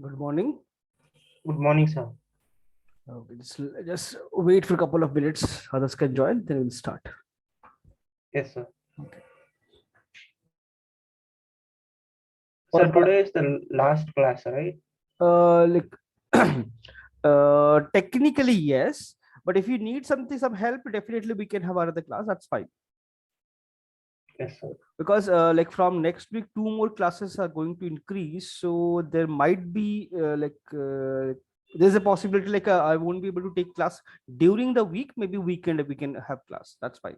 Good morning. Good morning, sir. Okay, just wait for a couple of minutes. Others can join, then we'll start. Yes, sir. Okay. Or Sir, today is the last class, right? like technically yes, but if you need some help, definitely we can have another class. That's fine. Yes, sir. Because like from next week, two more classes are going to increase, so there might be there's a possibility like I won't be able to take class during the week. Maybe weekend we can have class. That's fine.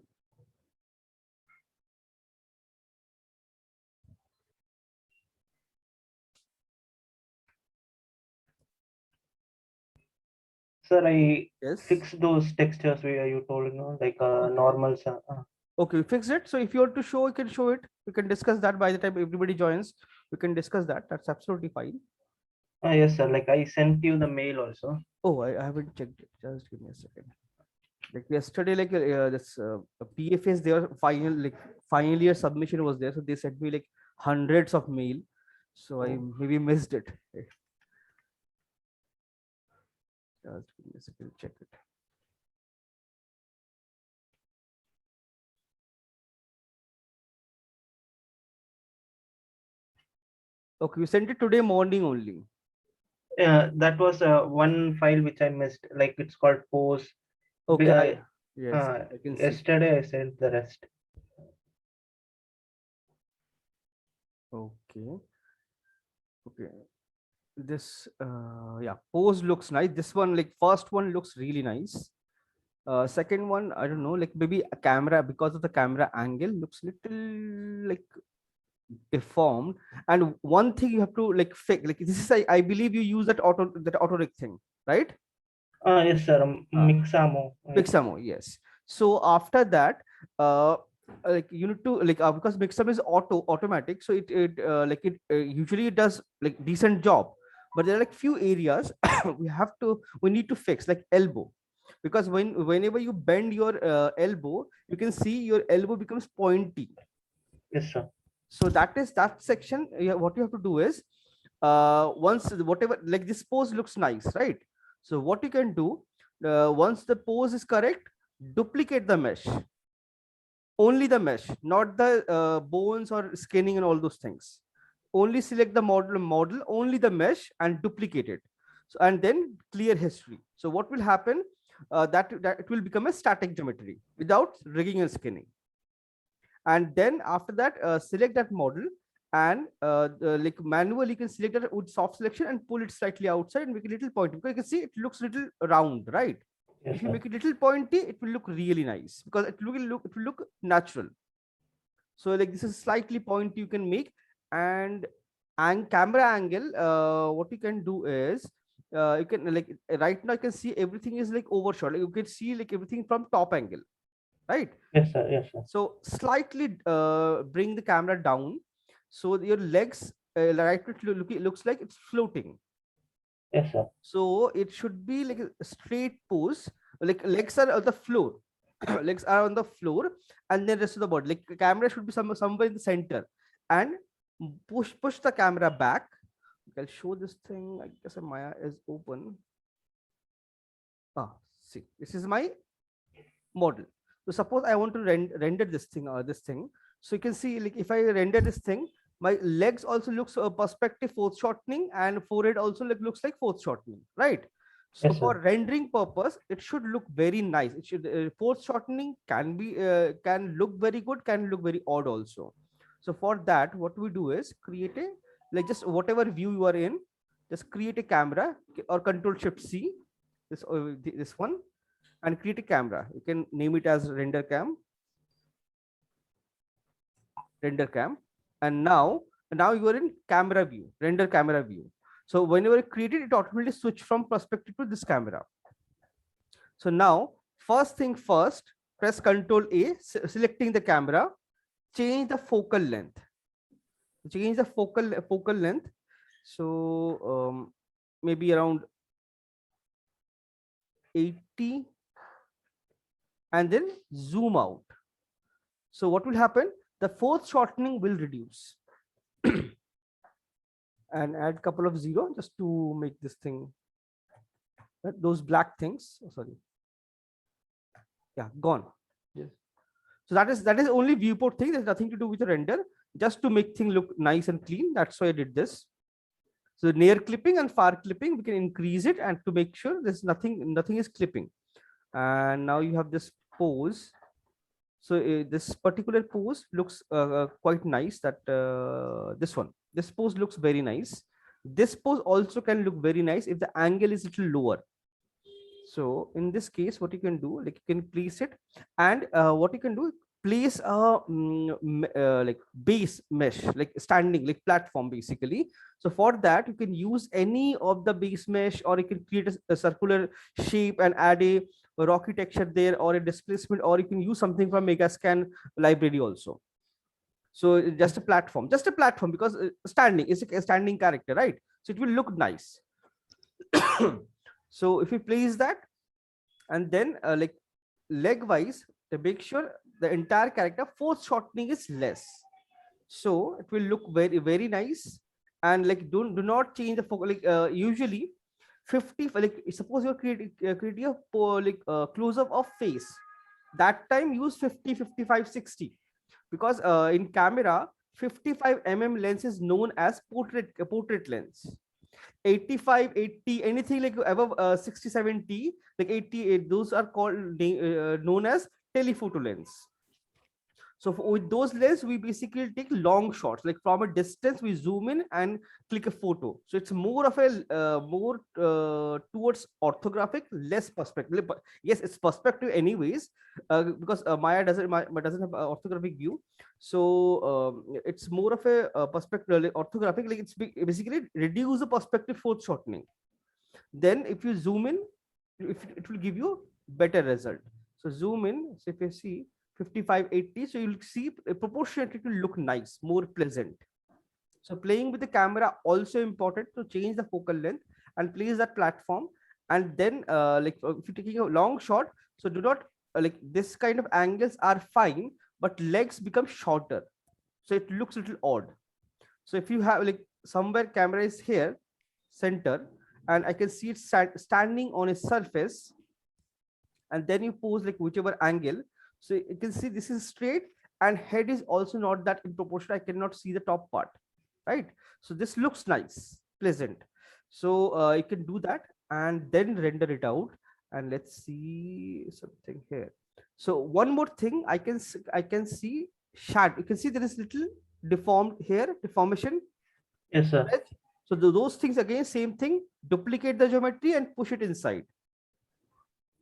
Sir, I Yes. fixed those textures where you told, like Okay. normal, sir. Okay, fix it. So if you want to show, you can show it. We can discuss that by the time everybody joins. We can discuss that. That's absolutely fine. Yes, sir. Like I sent you the mail also. Oh, I haven't checked it. Just give me a second. Like yesterday, like this PFS, their final year submission was there. So they sent me like hundreds of mail. So I Oh, maybe missed it. Just give me a second. Check it. Okay, you sent it today morning only. that was one file which I missed. Like it's called pose. Okay, yes, I can see. Yesterday I sent the rest. Okay, okay. This yeah, pose looks nice. This one, like first one looks really nice. Second one, I don't know, like maybe a camera, because of the camera angle, looks little like deformed. And one thing you have to like fix, like this is I believe you use that auto rig thing, right? Yes, sir. uh, Mixamo. Mixamo, yes. So after that, like you need to like because Mixamo is automatic, so usually it does like decent job. But there are like few areas we need to fix, like elbow, because whenever you bend your elbow, you can see your elbow becomes pointy. Yes, sir. So that section. What you have to do is, once whatever, like this pose looks nice, right? So what you can do, once the pose is correct, duplicate the mesh, only the mesh, not the bones or skinning and all those things. Only select the model, only the mesh, and duplicate it. So and then clear history. So what will happen, that it will become a static geometry without rigging and skinning. And then after that, select that model, and like manually you can select that with soft selection and pull it slightly outside and make it a little pointy, because you can see it looks little round, right? Yes, If you sir. make it little pointy, it will look really nice, because it will look natural. So like this is slightly pointy you can make. And camera angle, what you can do is, you can like right now you can see everything is like overshot, like you can see like everything from top angle, right? Yes, sir. Yes, sir. So slightly bring the camera down, so your legs, right, it looks like it's floating. Yes, sir. So it should be like a straight pose, like legs are on the floor. Legs are on the floor, and then rest of the body, like the camera should be somewhere in the center. And push the camera back. I'll show this thing. I guess Maya is open. See, this is my model. So suppose I want to render this thing. So you can see, like if I render this thing, my legs also looks perspective fourth shortening, and forehead also looks like fourth shortening, right? So Yes, for sir. rendering purpose, it should look very nice. It should, fourth shortening can look very good, can look very odd also. So for that, what we do is create a, like just whatever view you are in, just create a camera, or Control Shift C, this one, and create a camera. You can name it as render cam. And now you are in camera view, render camera view. So whenever you create it, it automatically switch from perspective to this camera. So now, first thing first, press Control A, selecting the camera, change the focal length. Change the focal length. So maybe around 80, and then zoom out. So what will happen? The fourth shortening will reduce. and add couple of zero just to make this thing, those black things. Oh, sorry. Yeah, gone. Yes. So that is only viewport thing. There's nothing to do with the render. Just to make thing look nice and clean. That's why I did this. So near clipping and far clipping, we can increase it and to make sure there's nothing is clipping. And now you have this pose. So this particular pose looks quite nice. That this pose looks very nice. This pose also can look very nice if the angle is a little lower. So in this case, what you can do, like you can place it, and what you can do, place a like base mesh, like standing, like platform basically. So for that, you can use any of the base mesh, or you can create a circular shape and add a rocky texture there, or a displacement, or you can use something from Megascan library also. So just a platform, because standing is a standing character, right? So it will look nice. So if you place that, and then like leg wise, to make sure the entire character foreshortening is less, so it will look very nice. And like do not change the focus. Like usually 50, like suppose you're creating a close up of face, that time use 50, 55, 60, because in camera 55 lens is known as portrait lens. 85, 80, anything like above 60, 70, like 88, those are called known as telephoto lens. So with those lens, we basically take long shots, like from a distance, we zoom in and click a photo. So it's more of a more towards orthographic, less perspective. But yes, it's perspective anyways, because Maya doesn't have orthographic view. So it's more of a perspective, like orthographic. Like it's basically reduce the perspective foreshortening. Then if you zoom in, if it will give you better result. So zoom in. So if you see 55, 80, so you'll see proportionately it will look nice, more pleasant. So playing with the camera also important to change the focal length and place that platform. And then like if you're taking a long shot, so do not like this kind of angles are fine, but legs become shorter, so it looks a little odd. So if you have like somewhere camera is here center, and I can see it standing on a surface, and then you pose like whichever angle, so you can see this is straight, and head is also not that in proportion. I cannot see the top part, right? So this looks nice, pleasant. So you can do that and then render it out. And let's see something here. So one more thing, I can see shadow. You can see there is little deformed here, deformation. Yes, sir. Right? So those things again, same thing, duplicate the geometry and push it inside.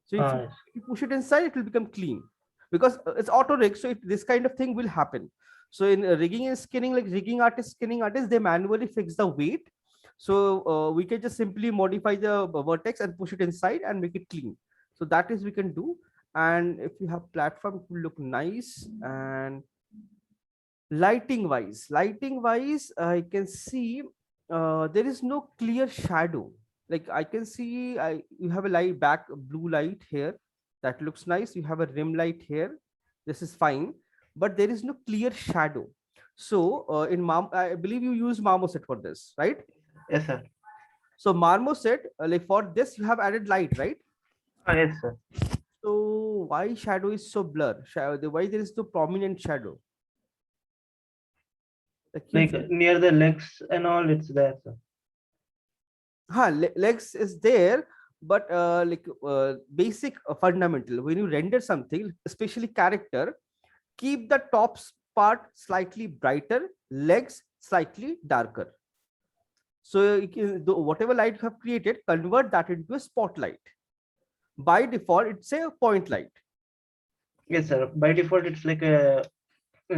So if Yes. you push it inside, it will become clean, because it's auto rig. So this kind of thing will happen. So in rigging and skinning, like skinning artists, they manually fix the weight. So we can just simply modify the vertex and push it inside and make it clean. So that is we can do. And if you have platform, it will look nice. And lighting wise, I can see there is no clear shadow. Like I can see you have a light back blue light here, that looks nice. You have a rim light here, this is fine, but there is no clear shadow. So I believe you use Marmoset for this, right? Yes, sir. So Marmoset, like for this you have added light, right? Yes, sir. So why shadow is so blur? Why there is no prominent shadow? Like near the legs and all, it's there, sir. Legs is there, but basic fundamental, when you render something, especially character, keep the top part slightly brighter, legs slightly darker. So you can do whatever light you have created, convert that into a spotlight. By default, it's a point light. Yes, sir. By default, it's like a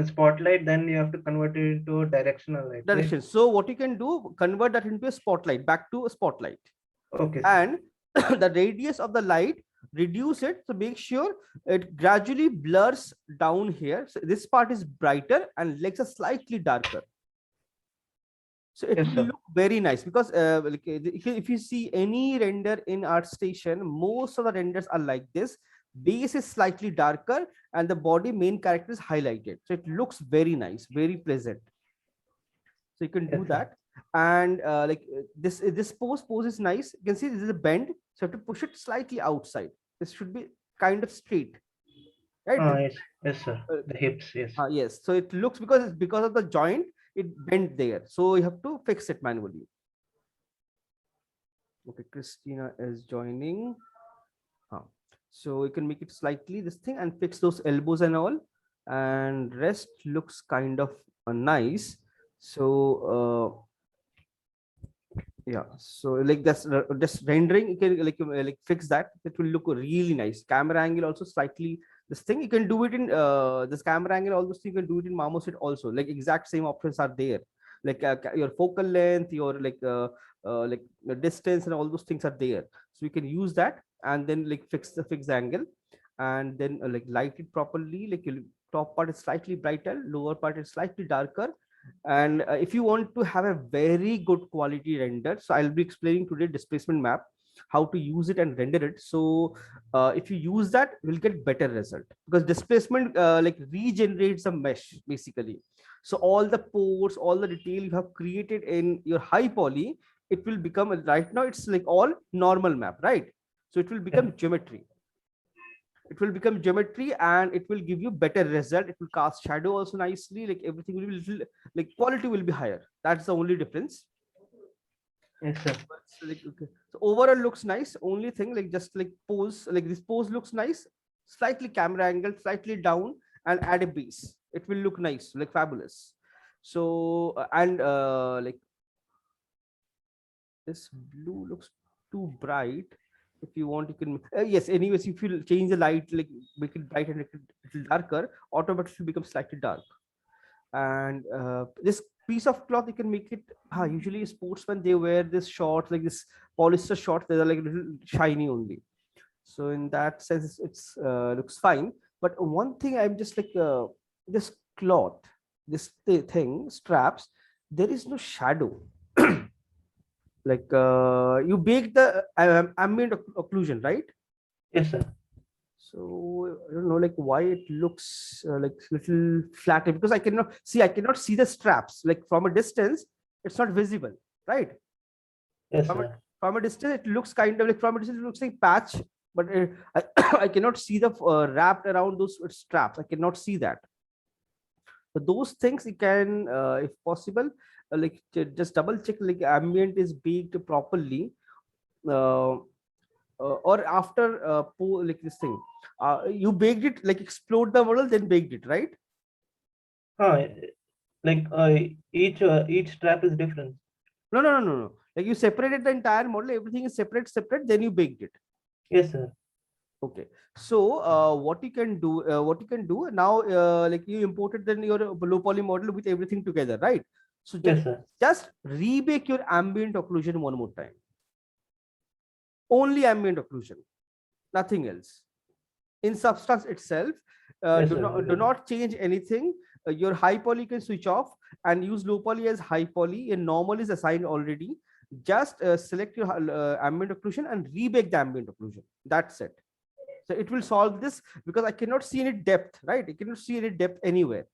spotlight. Then you have to convert it into a directional light. Direction. Right? So what you can do, convert that into a spotlight, back to a spotlight. Okay. And the radius of the light, reduce it. So make sure it gradually blurs down here. So this part is brighter and legs are slightly darker. So it will look very nice, because if you see any render in ArtStation, most of the renders are like this. Base is slightly darker and the body main character is highlighted. So it looks very nice, very pleasant. So you can do that. and this pose is nice. You can see this is a bend, so you have to push it slightly outside. This should be kind of straight, right? Yes, yes, sir. Uh, The hips, yes. yes, so it looks, because it's because of the joint, it bent there, so you have to fix it manually. Okay, Christina is joining. So you can make it slightly this thing and fix those elbows and all, and rest looks kind of nice. So yeah, so like that's just rendering, you can like fix that, it will look really nice. Camera angle also slightly this thing, you can do it in this camera angle, all those things you can do it in Marmoset also, like exact same options are there, like your focal length, your like the distance and all those things are there, so you can use that and then like fix the angle, and then like light it properly, like your top part is slightly brighter, lower part is slightly darker. And if you want to have a very good quality render, so I'll be explaining today displacement map, how to use it and render it. So if you use that, we'll get better result, because displacement like regenerates a mesh basically. So all the pores, all the detail you have created in your high poly, it will become, right now it's like all normal map, right? So it will Yeah. become geometry, it will become geometry, and it will give you better result. It will cast shadow also nicely, like everything will be little, like quality will be higher. That's the only difference. Yes, sir. So, like, okay, so overall looks nice. Only thing, like just like pose, like this pose looks nice, slightly camera angle slightly down, and add a base, it will look nice, like fabulous. So and like this blue looks too bright. If you want, you can yes, anyways, if you change the light, like make it bright and make it little darker, automatically become slightly dark. And this piece of cloth, you can make it usually sportsmen, they wear this shorts, like this polyester shorts, they are like a little shiny only. So in that sense, it's looks fine. But one thing I'm just like this cloth, this thing straps, there is no shadow. Like you bake the ambient occlusion, right? Yes, sir. So I don't know, like why it looks like little flatter, because I cannot see the straps, like from a distance, it's not visible, right? Yes, From a, sir. from a distance, it looks kind of like, from a distance, it looks like patch, but I, I cannot see the wrapped around those straps. I cannot see that. So those things you can, if possible, just double check like ambient is baked properly. Uh, or after like this thing, you baked it, like explode the model then baked it, right? Uh, like each strap is different. No, like you separated the entire model, everything is separate, then you baked it. Yes, sir. Okay, so what you can do now, like you imported then your low poly model with everything together, right? So Yes, sir. just rebake your ambient occlusion one more time, only ambient occlusion, nothing else. In substance itself, Yes, sir. do not change anything. Your high poly can switch off and use low poly as high poly, and normal is assigned already. Just select your ambient occlusion and rebake the ambient occlusion, that's it. So it will solve this, because I cannot see any depth, right? I cannot see any depth anywhere.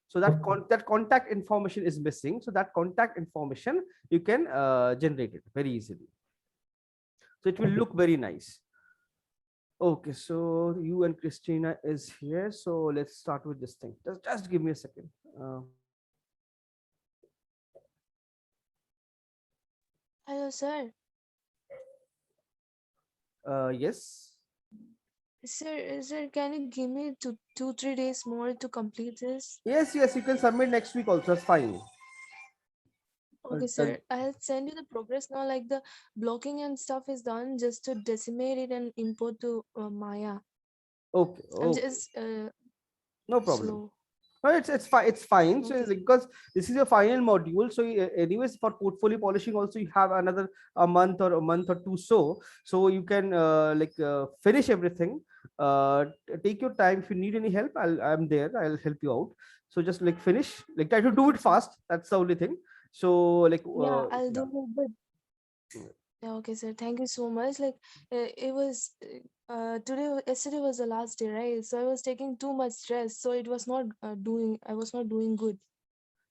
So that that contact information is missing, so that contact information you can generate it very easily, so it will Okay. look very nice. Okay, so you and Christina is here. So let's start with this thing. Just give me a second. Hello, sir. Yes. Sir, can you give me 3 days more to complete this? Yes, you can submit next week also. That's fine. Okay, sir. I'll send you the progress now. Like the blocking and stuff is done just to decimate it and import to Maya. Okay, I'm okay. just No problem. slow. No, it's fine. It's fine. So Okay, sir. because this is your final module, so anyways, for portfolio polishing also you have another a month or two. So you can finish everything. Take your time. If you need any help, I'm there. I'll help you out. So just like finish, like try to do it fast. That's the only thing. So like Yeah, I'll yeah. do it. But yeah, okay, sir. Thank you so much. Like it was yesterday was the last day, right? So I was taking too much stress, so it was not I was not doing good.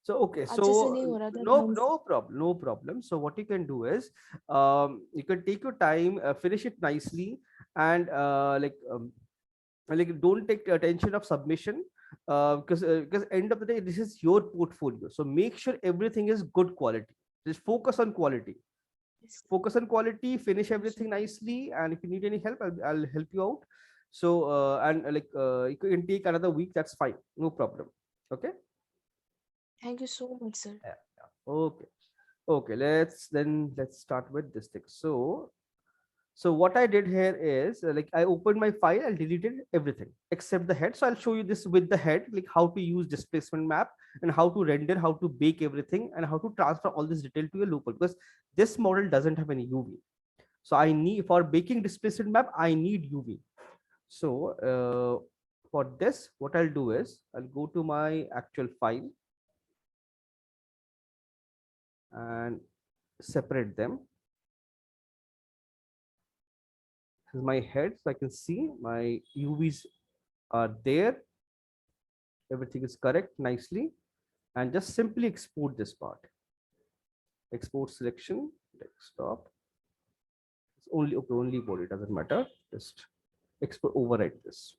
So okay, अच्छे से नहीं हो रहा था no ढंग से। no problem. So what you can do is, you can take your time, finish it nicely, and like don't take attention of submission, because end of the day this is your portfolio. So make sure everything is good quality. Just focus on quality. Yes. Focus on quality. Finish Sure. everything nicely, and if you need any help, I'll help you out. So and you can take another week. That's fine. No problem. Okay. Thank you so much, sir. Yeah, yeah. Okay. Okay, let's start with this thing. So what I did here is, like, I opened my file and deleted everything except the head. So I'll show you this with the head, like how to use displacement map and how to render, how to bake everything, and how to transfer all this detail to your local, because this model doesn't have any UV. So I need, for baking displacement map, I need UV. So for this, what I'll do is I'll go to my actual file and separate them. This is my head, so I can see my UVs are there. Everything is correct nicely, and just simply export this part. Export selection, desktop. It's only okay, only body, doesn't matter. Just export, overwrite this.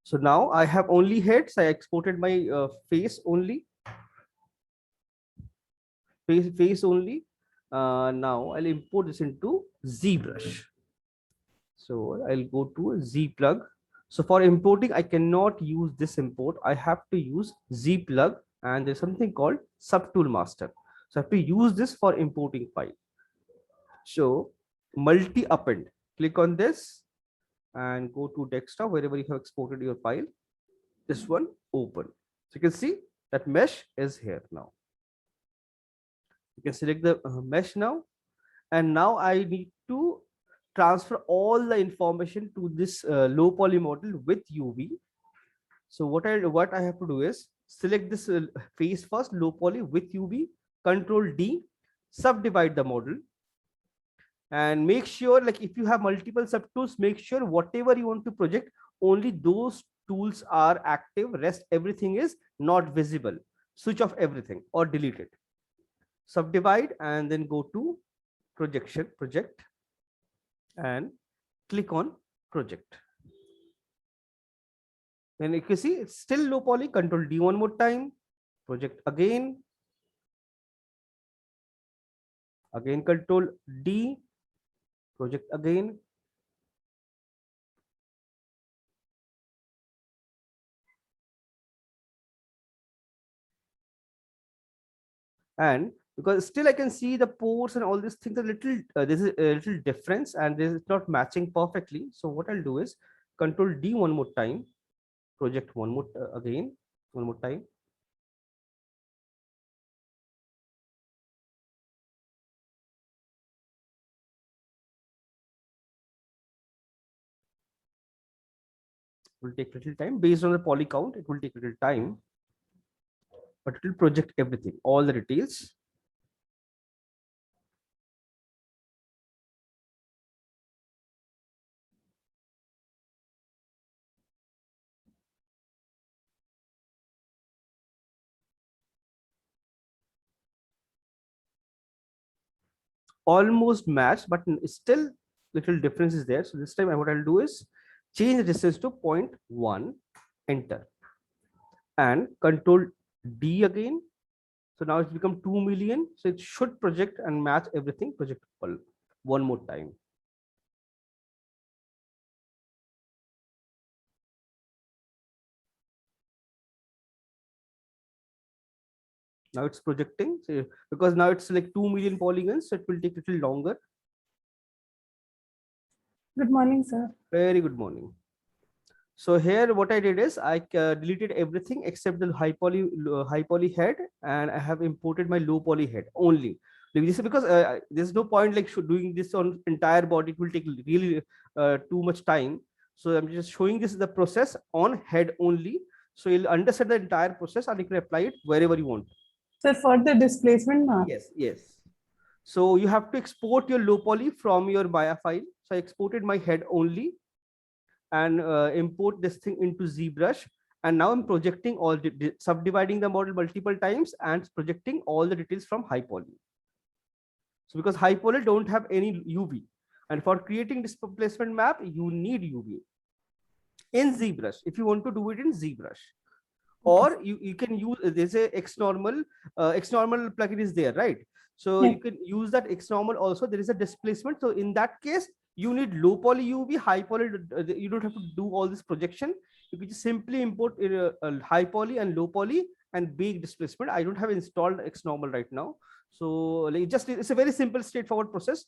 So now I have only heads. I exported my face only. Face only. Now I'll import this into ZBrush. So I'll go to Zplug. So for importing, I cannot use this import. I have to use Zplug, and there's something called Subtool Master. So I have to use this for importing file. So multi append, click on this and go to desktop, wherever you have exported your file. This one, open. So you can see that mesh is here now. You can select the mesh now, and now I need to transfer all the information to this low poly model with UV. So what I have to do is select this face first, low poly with UV, Control D, subdivide the model, and make sure, like, if you have multiple subtools, make sure whatever you want to project, only those tools are active. Rest everything is not visible. Switch off everything or delete it. Subdivide and then go to project, and click on project. Then you can see it's still low poly. Control D one more time, project again Control D, project again. And because still I can see the pores and all these things a little, this is a little difference, and this is not matching perfectly. So what I'll do is Control D one more time, project one more again, one more time. It will take little time based on the poly count. It will take little time, but it will project everything, all the details. Almost match, but still little difference is there. So this time what I'll do is change the distance to 0.1, enter, and Control D again. So now it's become 2 million. So it should project and match everything. Project all one more time. Now it's projecting. So because now it's like 2 million polygons, so it will take a little longer. Good morning, sir. Very good morning. So here what I did is I deleted everything except the high poly head, and I have imported my low poly head only. This is because there's no point like doing this on entire body. It will take really too much time. So I'm just showing this is the process on head only. So you'll understand the entire process and you can apply it wherever you want. Sir, for the displacement map. Yes, yes. So you have to export your low poly from your Maya file. So I exported my head only and import this thing into ZBrush, And now I'm projecting all subdividing the model multiple times and projecting all the details from high poly. So because high poly don't have any UV, and for creating displacement map, you need UV in ZBrush. If you want to do it in ZBrush, or you can use, there's a XNormal, XNormal plugin is there, right? So Yeah. you can use that XNormal also. There is a displacement. So in that case, you need low poly UV, high poly. You don't have to do all this projection. You can just simply import a high poly and low poly and bake displacement. I don't have installed XNormal right now. So like just it's a very simple, straightforward process.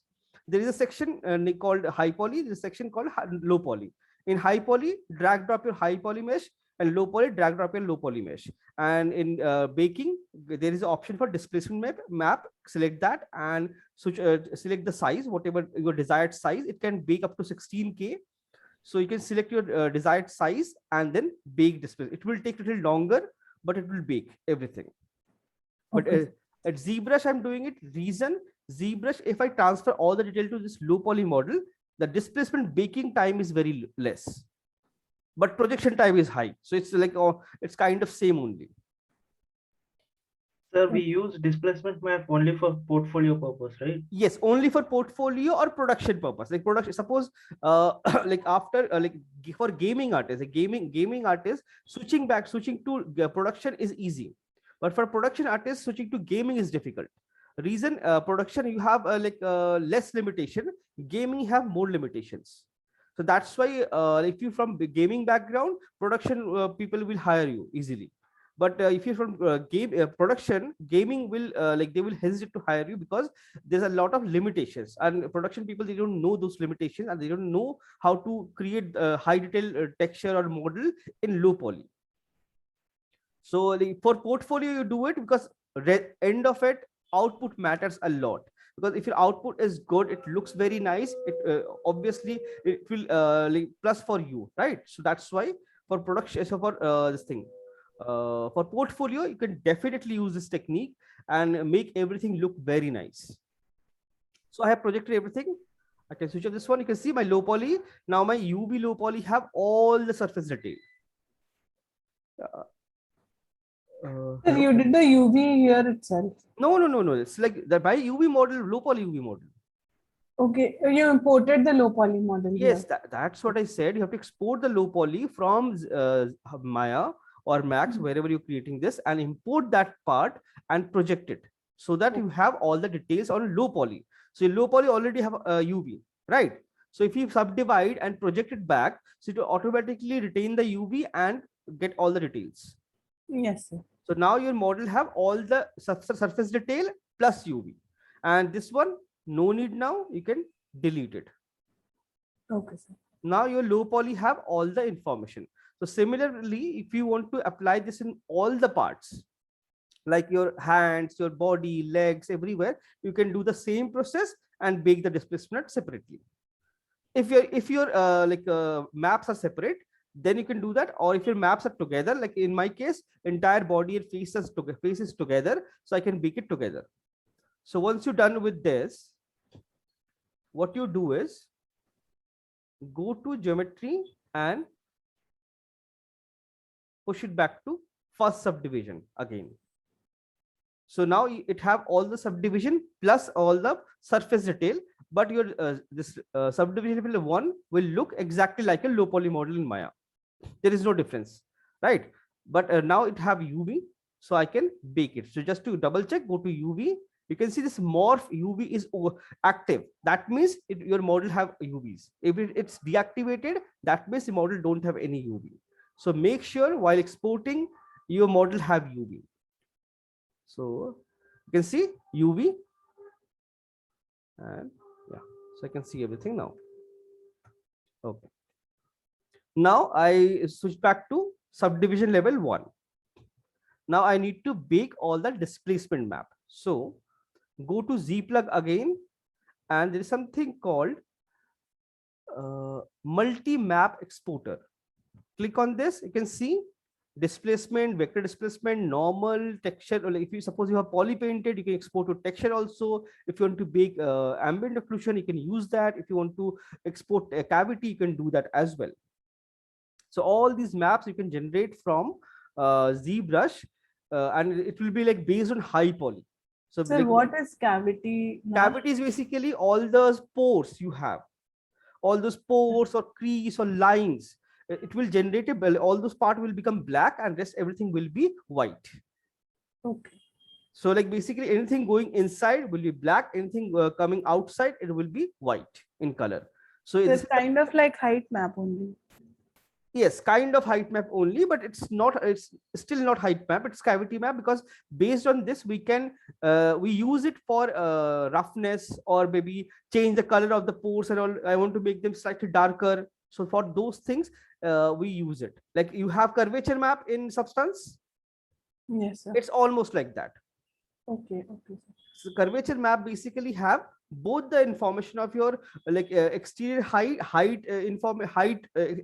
There is a section called high poly. There's a section called low poly. In high poly, drag drop your high poly mesh, and low poly, drag drop your low poly mesh. And in baking, there is an option for displacement map. Select that and switch, select the size, whatever your desired size. It can bake up to 16K. So you can select your desired size and then bake display. It will take a little longer, but it will bake everything. But Okay. at ZBrush, I'm doing it. Reason, ZBrush, if I transfer all the detail to this low poly model, the displacement baking time is very less, but projection time is high. So it's like, oh, it's kind of same only. Sir, we use displacement map only for portfolio purpose, right? Yes, only for portfolio or production purpose. Like production, suppose like after like for gaming artists, a gaming artist switching to production is easy, but for production artists switching to gaming is difficult. Reason, production you have less limitation, gaming have more limitations. So that's why if you from the gaming background, production people will hire you easily. But if you're from production, gaming will they will hesitate to hire you because there's a lot of limitations, and production people, they don't know those limitations, and they don't know how to create high detail texture or model in low poly. So for portfolio, you do it because end of it, output matters a lot. Because if your output is good, it looks very nice. It obviously it will plus for you, right? So that's why for production, so for this thing, for portfolio, you can definitely use this technique and make everything look very nice. So I have projected everything. I can switch on this one. You can see my low poly. Now my UV low poly have all the surface detail. Sir, you did the UV here itself. No. It's like the by UV model, low poly UV model. Okay, you imported the low poly model Yes, here. that's what I said. You have to export the low poly from Maya or Max, wherever you're creating this, and import that part and project it so that you have all the details on low poly. So your low poly already have UV, right? So if you subdivide and project it back, so it will automatically retain the UV and get all the details. Yes, sir. So now your model have all the surface detail plus UV, and this one, no need now, you can delete it. Okay, sir. Now your low poly have all the information. So similarly, if you want to apply this in all the parts, like your hands, your body, legs, everywhere, you can do the same process and bake the displacement separately. If your maps are separate, then you can do that. Or if your maps are together, like in my case, entire body and faces together, so I can bake it together. So once you're done with this, what you do is go to geometry and push it back to first subdivision again. So now it have all the subdivision plus all the surface detail, but your this subdivision one will look exactly like a low poly model in Maya. There is no difference, right? But now it have UV, so I can bake it. So just to double check, go to UV. You can see this morph UV is active. That means your model have UVs. If it's deactivated, that means the model don't have any UV. So make sure while exporting, your model have UV. So you can see UV, and yeah, so I can see everything now. Okay. Now I switch back to subdivision level 1. Now I need to bake all the displacement map. So go to Zplug again, and there is something called multi-map exporter. Click on this. You can see displacement, vector displacement, normal, texture. Or like if you suppose you have poly painted, you can export to texture also. If you want to bake ambient occlusion, you can use that. If you want to export a cavity, you can do that as well. So all these maps you can generate from ZBrush, and it will be like based on high poly. So Sir, like, what is cavity map? cavity is basically all those pores you have, all those pores or crease or lines. It will generate a all those part will become black and rest everything will be white. Okay. So like basically anything going inside will be black, anything coming outside it will be white in color. So So this it's kind of like height map only. yes, kind of height map only, but it's not, it's still not height map, it's cavity map, because based on this we can we use it for roughness, or maybe change the color of the pores and all. I want to make them slightly darker, so for those things we use it. Like you have curvature map in Substance, Yes, sir. it's almost like that. Okay, okay, sir. So curvature map basically have both the information of your like exterior height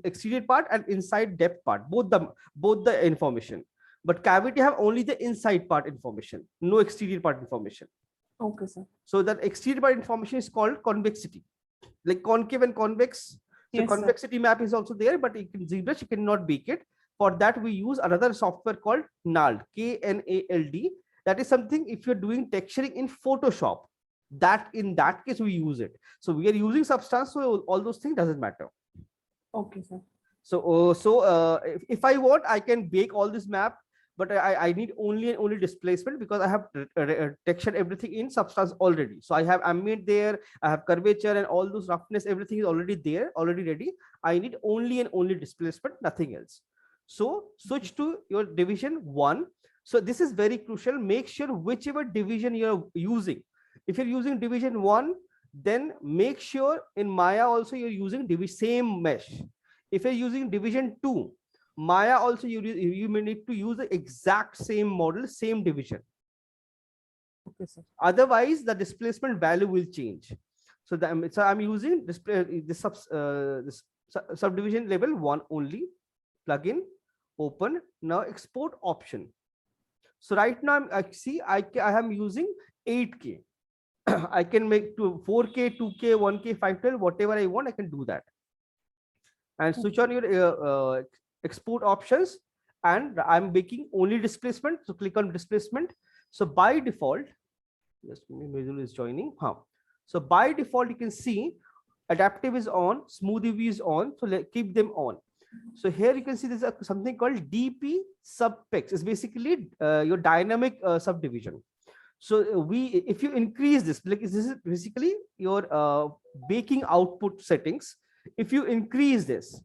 exterior part and inside depth part, both the information. But cavity have only the inside part information, no exterior part information. Okay, sir. So that exterior part information is called convexity, like concave and convex. So Yes, sir. convexity map is also there, but in ZBrush you cannot bake it. For that we use another software called KNALD, KNALD. That is something if you're doing texturing in Photoshop, that in that case we use it. So we are using Substance, so all those things doesn't matter. Okay, sir. So if I want, I can bake all this map, but I need only displacement, because I have textured everything in Substance already. So I have ambient there, I have curvature and all those roughness, everything is already there, already ready. I need only displacement, nothing else. So switch to your division 1. So this is very crucial. Make sure whichever division you're using, if you're using division 1, then make sure in Maya also you're using same mesh. If you're using division 2, Maya also you may need to use the exact same model, same division. Okay, sir. Otherwise the displacement value will change. So I'm using this subdivision level 1 only. Plugin, open, now export option. So right now I am using 8K. I can make to 4K, 2K, 1K, 512, whatever I want, I can do that. And switch on your export options, and I'm making only displacement. So click on displacement. So by default, just Mezul is joining. So by default, you can see adaptive is on, smooth UV is on. So keep them on. So here you can see there's something called DP subpex. It's basically your dynamic subdivision. So if you increase this, like this is basically your baking output settings. If you increase this,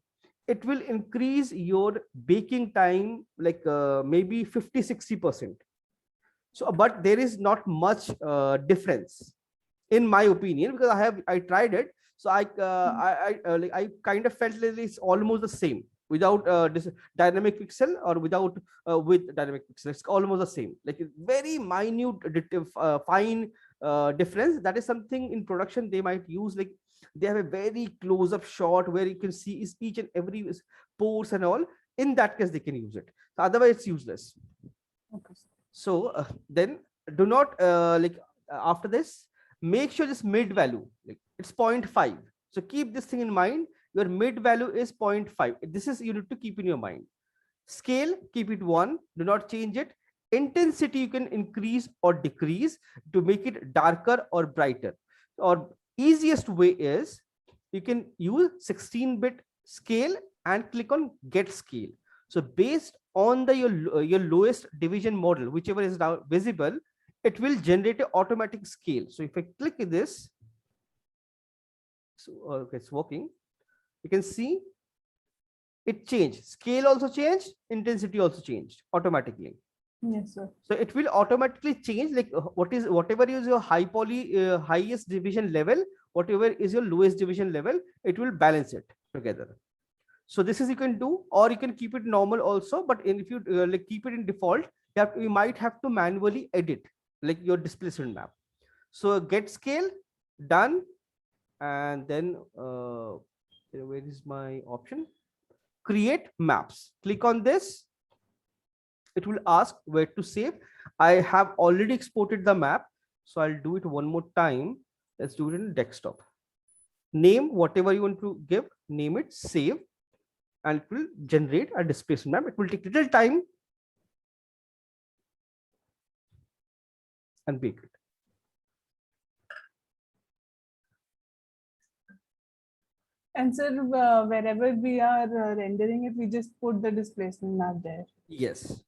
it will increase your baking time like maybe 50-60%. So but there is not much difference in my opinion, because I tried it. So I kind of felt that it's almost the same without this dynamic pixel, or without with dynamic pixel. It's almost the same, like very minute fine difference. That is something in production they might use. Like they have a very close-up shot where you can see is each and every pores and all. In that case they can use it, so otherwise it's useless. Okay, sir. So then do not after this, make sure this mid value, like it's 0.5. So keep this thing in mind. Your mid value is 0.5. This is you need to keep in your mind. Scale, keep it 1. Do not change it. Intensity you can increase or decrease to make it darker or brighter. Or easiest way is you can use 16-bit scale and click on get scale. So based on the your lowest division model, whichever is now visible, it will generate an automatic scale. So if I click this, so okay, it's working. You can see it changed. Scale also changed, intensity also changed automatically. Yes, sir. So it will automatically change, like whatever is your high poly highest division level, whatever is your lowest division level, it will balance it together. So this is you can do, or you can keep it normal also. But if you like keep it in default, you might have to manually edit like your displacement map. So get scale, done. And then where is my option? Create maps. Click on this. It will ask where to save. I have already exported the map, so I'll do it one more time. Let's do it in desktop. Name whatever you want to give, name it, save. and it will generate a displacement map. It will take little time and bake it. And sir, wherever we are rendering it, we just put the displacement map there. Yes,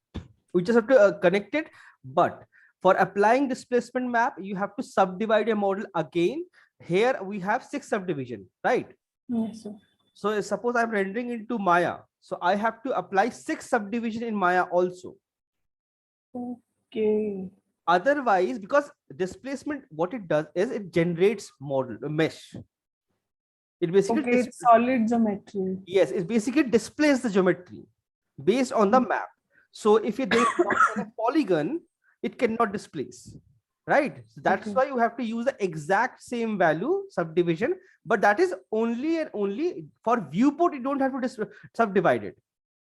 we just have to connect it. But for applying displacement map, you have to subdivide your model again. Here we have 6 subdivision, right? Yes, sir. So suppose I'm rendering into Maya. So I have to apply 6 subdivision in Maya also. Okay. Otherwise, because displacement, what it does is it generates model, a mesh. It basically Okay, it's solid geometry. yes, it basically displays the geometry based on the map. So if there is not a polygon, it cannot displace, right? So that's Okay. why you have to use the exact same value subdivision, but that is only and only for viewport. You don't have to subdivide it.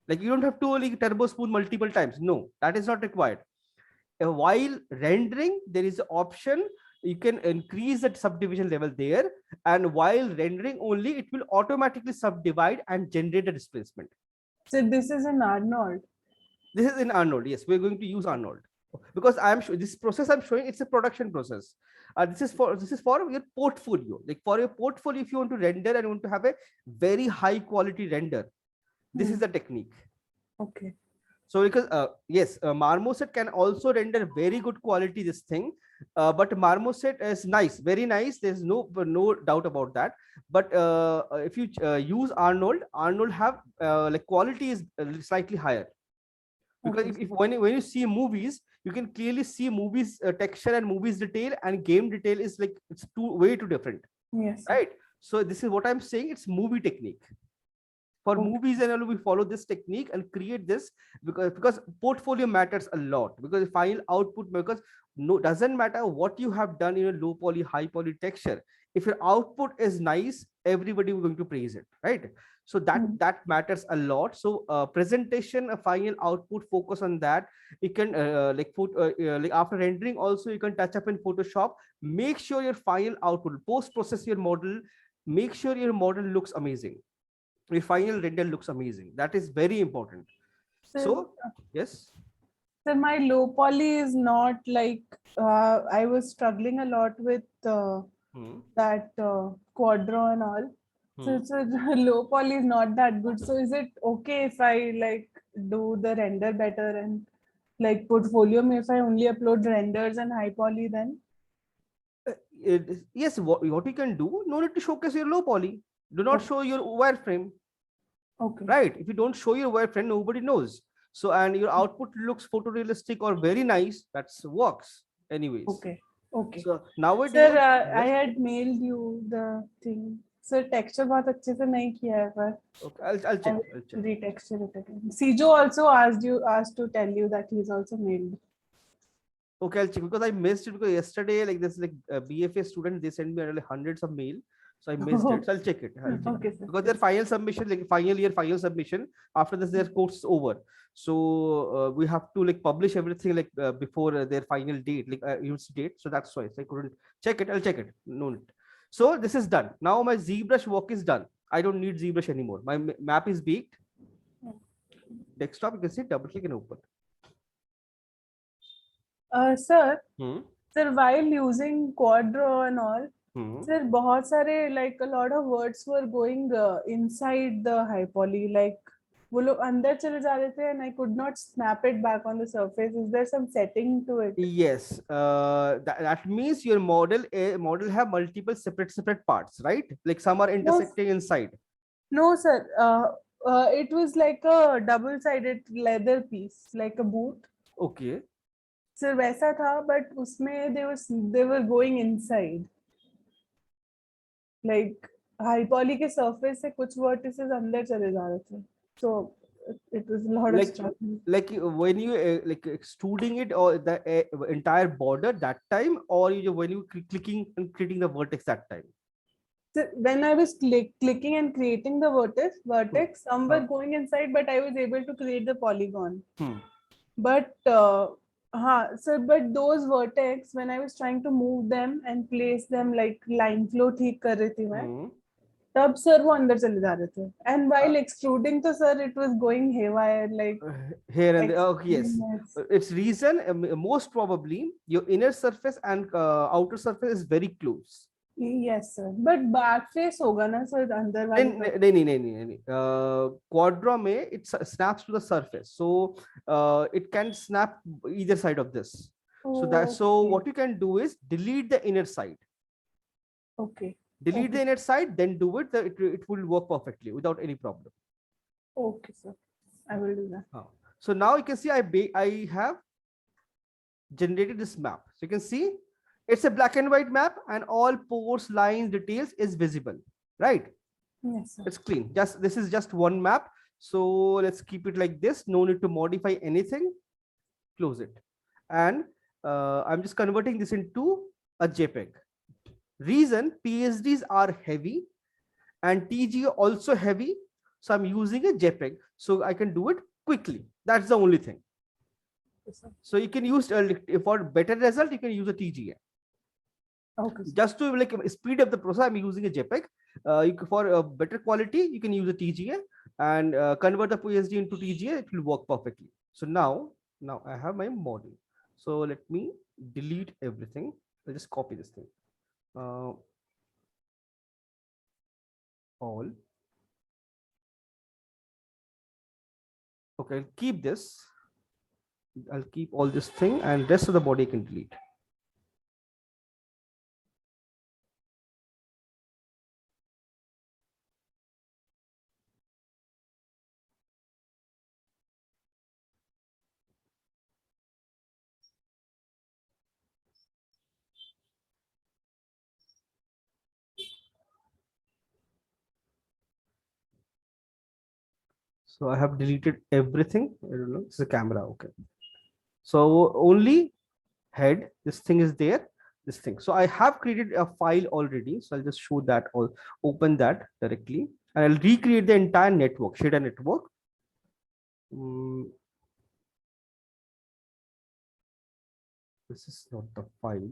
Like you don't have to like turbo spoon multiple times. No, that is not required. While rendering, there is an option you can increase that subdivision level there, and while rendering only, it will automatically subdivide and generate a displacement. So this is in Arnold. This is in Arnold. Yes, we're going to use Arnold because I'm sure this process I'm showing, it's a production process. This is for your portfolio. Like for your portfolio, if you want to render and you want to have a very high quality render, this is the technique. Okay. So because yes, Marmoset can also render very good quality this thing, but Marmoset is nice, very nice. There's no doubt about that. But if you use Arnold have like quality is slightly higher. Because Okay. if when you see movies, you can clearly see movies texture and movies detail and game detail is like it's way too different, Yes. right? So this is what I'm saying. It's movie technique. For Okay. movies and all, we follow this technique and create this because portfolio matters a lot, because final output, because no doesn't matter what you have done in a low poly high poly texture, if your output is nice, everybody is going to praise it, right? So that matters a lot. So presentation, a final output, focus on that. You can like put like after rendering also you can touch up in Photoshop. Make sure your final output, post process your model, make sure your model looks amazing, your final render looks amazing. That is very important. So yes. So my low poly is not like I was struggling a lot with that Quadro and all. So low poly is not that good. So is it okay if I like do the render better and like portfolio me if I only upload renders and high poly then? Yes, what you can do, no need to showcase your low poly. Do not show your wireframe. Okay. Right? If you don't show your wireframe, nobody knows. So and your output looks photorealistic or very nice, that's works anyways. Okay. Okay. So nowadays, Sir, yes. I had mailed you the thing. Sir, texture बहुत अच्छे से नहीं किया है पर. Okay, I'll check. I'll check. Retexture it again. Sijo also asked to tell you that he's also mailed. Okay, I'll check because I missed it because yesterday, like this, like BFA student, they sent me like hundreds of mail, so I missed it. So I'll check it. Okay, sir. Because their final submission, like final year final submission, after this their course is over, so we have to like publish everything like before their final date, like university date. So that's why I couldn't check it. I'll check it. No need. So this is done. Now my ZBrush work is done. I don't need ZBrush anymore. My map is baked. Desktop, you can see, double click and open. Sir, sir, while using Quadro and all, sir, बहुत सारे like a lot of words were going inside the high poly, like वो लोग अंदर चले जा रहे थे and I could not snap it back on the surface. Is there some setting to it? Yes, that means your model have multiple separate parts, right? Like some are intersecting inside. No, sir. It was like a double-sided leather piece, like a boot. Okay. Sir, वैसा था, but उसमें they were going inside. Like high poly के surface से कुछ vertices अंदर चले जा रहे थे. So it was a lot of struggle. Like when you like extruding it or the entire border that time, or when you clicking and creating the vertex that time. So when I was clicking and creating the vertex, some were going inside, but I was able to create the polygon. But but those vertex, when I was trying to move them and place them like line flow ठीक कर रही थी मैं, तब sir वो अंदर चले जा रहे थे, and while extruding तो sir it was going haywire like here and there. Okay, yes. yes. Its reason, most probably your inner surface and outer surface is very close. Yes sir, but back face होगा ना sir अंदर वाले का? नहीं quadra में it snaps to the surface, so it can snap either side of this. So Okay. what you can do is delete the inner side. Okay. Delete the inner side, then do it. It will work perfectly without any problem. Okay sir, I will do that. So now you can see I have generated this map. So you can see it's a black and white map, and all pores, lines, details is visible, right? Yes sir. It's clean. This is just one map. So let's keep it like this. No need to modify anything. Close it. And I'm just converting this into a JPEG. Reason, PhDs are heavy and TG also heavy. So I'm using a JPEG. So I can do it quickly. That's the only thing. Yes, sir. So you can use for better result, you can use a TGA. Okay sir. Just to like speed up the process, I'm using a JPEG. For a better quality, you can use a TGA and convert the PSD into TGA. It will work perfectly. So now I have my model. So let me delete everything. I'll just copy this thing. All. Okay, I'll keep this. I'll keep all this thing, and rest of the body I can delete. So I have deleted everything. I don't know. This is a camera. Okay. So only head. This thing is there. This thing. So I have created a file already. So I'll just show that or open that directly. And I'll recreate the entire network, shader network. This is not the file.